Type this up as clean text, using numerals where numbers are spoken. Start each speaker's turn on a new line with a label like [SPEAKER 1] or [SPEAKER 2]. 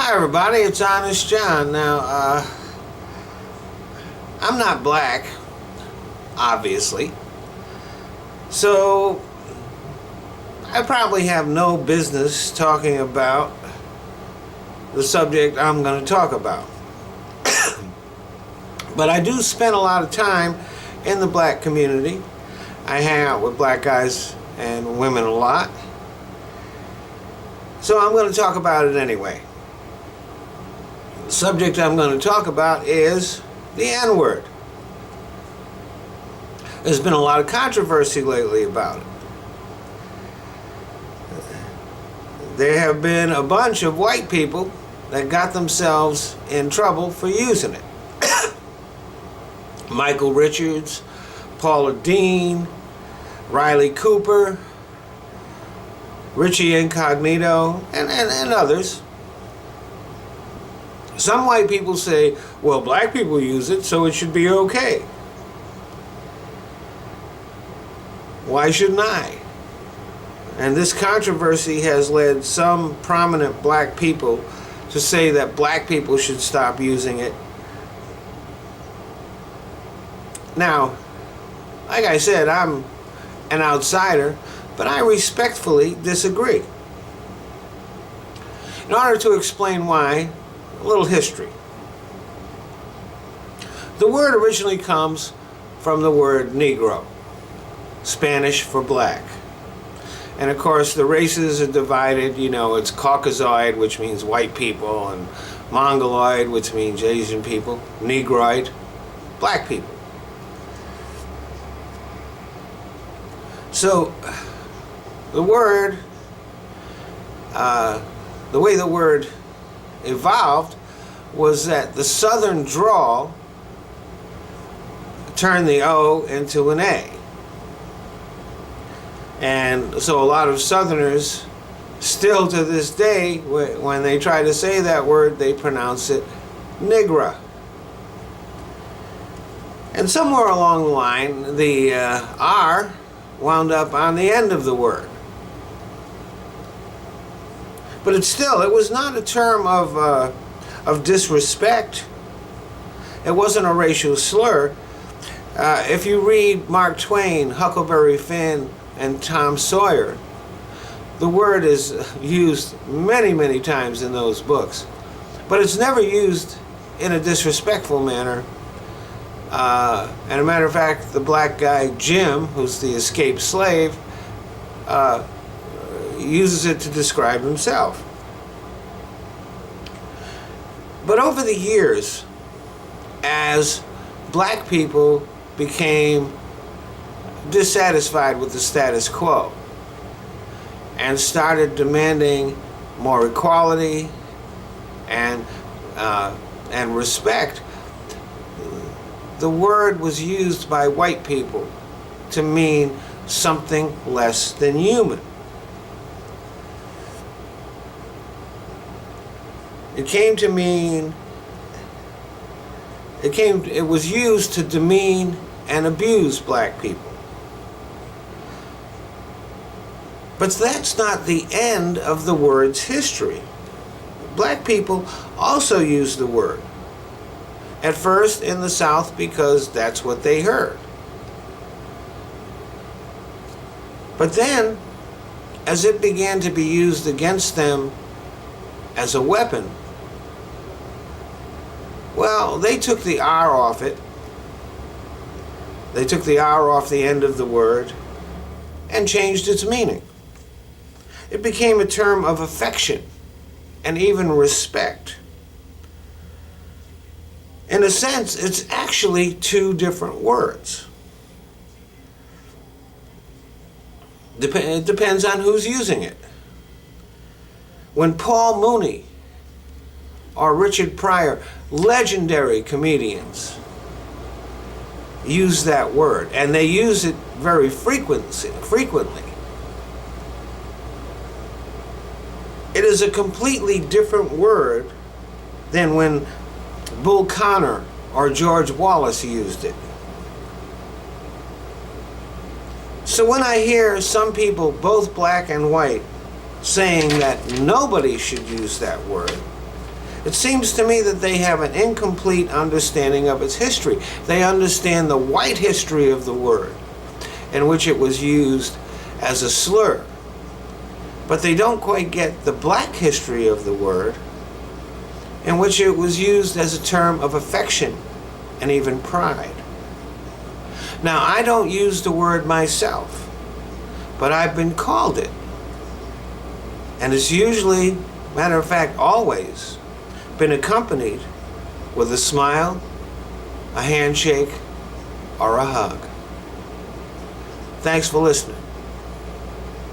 [SPEAKER 1] Hi everybody, it's Honest John. Now, I'm not black, obviously, so I probably have no business talking about the subject I'm going to talk about. But I do spend a lot of time in the black community. I hang out with black guys and women a lot, so I'm going to talk about it anyway. The subject I'm going to talk about is the N-word. There's been a lot of controversy lately about it. There have been a bunch of white people that got themselves in trouble for using it. Michael Richards, Paula Dean, Riley Cooper, Richie Incognito, and others. Some white people say, well, black people use it, so it should be okay. Why shouldn't I? And this controversy has led some prominent black people to say that black people should stop using it. Now, like I said, I'm an outsider, but I respectfully disagree. In order to explain why, a little history. The word originally comes from the word Negro, Spanish for black. And of course the races are divided, it's Caucasoid, which means white people, and Mongoloid, which means Asian people, Negroid, black people. So the word, the way the word evolved was that the southern drawl turned the O into an A. And so a lot of southerners still to this day, when they try to say that word, they pronounce it Negra. And somewhere along the line, the R wound up on the end of the word. But it was not a term of disrespect. It wasn't a racial slur. If you read Mark Twain, Huckleberry Finn, and Tom Sawyer, the word is used many, many times in those books. But it's never used in a disrespectful manner. And a matter of fact, the black guy Jim, who's the escaped slave, uses it to describe himself. But over the years, as black people became dissatisfied with the status quo and started demanding more equality and respect, the word was used by white people to mean something less than human. It was used to demean and abuse black people. But that's not the end of the word's history. Black people also used the word. At first in the South because that's what they heard. But then, as it began to be used against them as a weapon, well, they took the R off it. They took the R off the end of the word and changed its meaning. It became a term of affection and even respect. In a sense, it's actually two different words. It depends on who's using it. When Paul Mooney or Richard Pryor, legendary comedians, use that word, and they use it very frequently. It is a completely different word than when Bull Connor or George Wallace used it. So when I hear some people, both black and white, saying that nobody should use that word, It seems to me that they have an incomplete understanding of its history. They understand the white history of the word, in which it was used as a slur. But they don't quite get the black history of the word, in which it was used as a term of affection and even pride. Now, I don't use the word myself, but I've been called it. And it's usually, matter of fact, always been accompanied with a smile, a handshake, or a hug. Thanks for listening.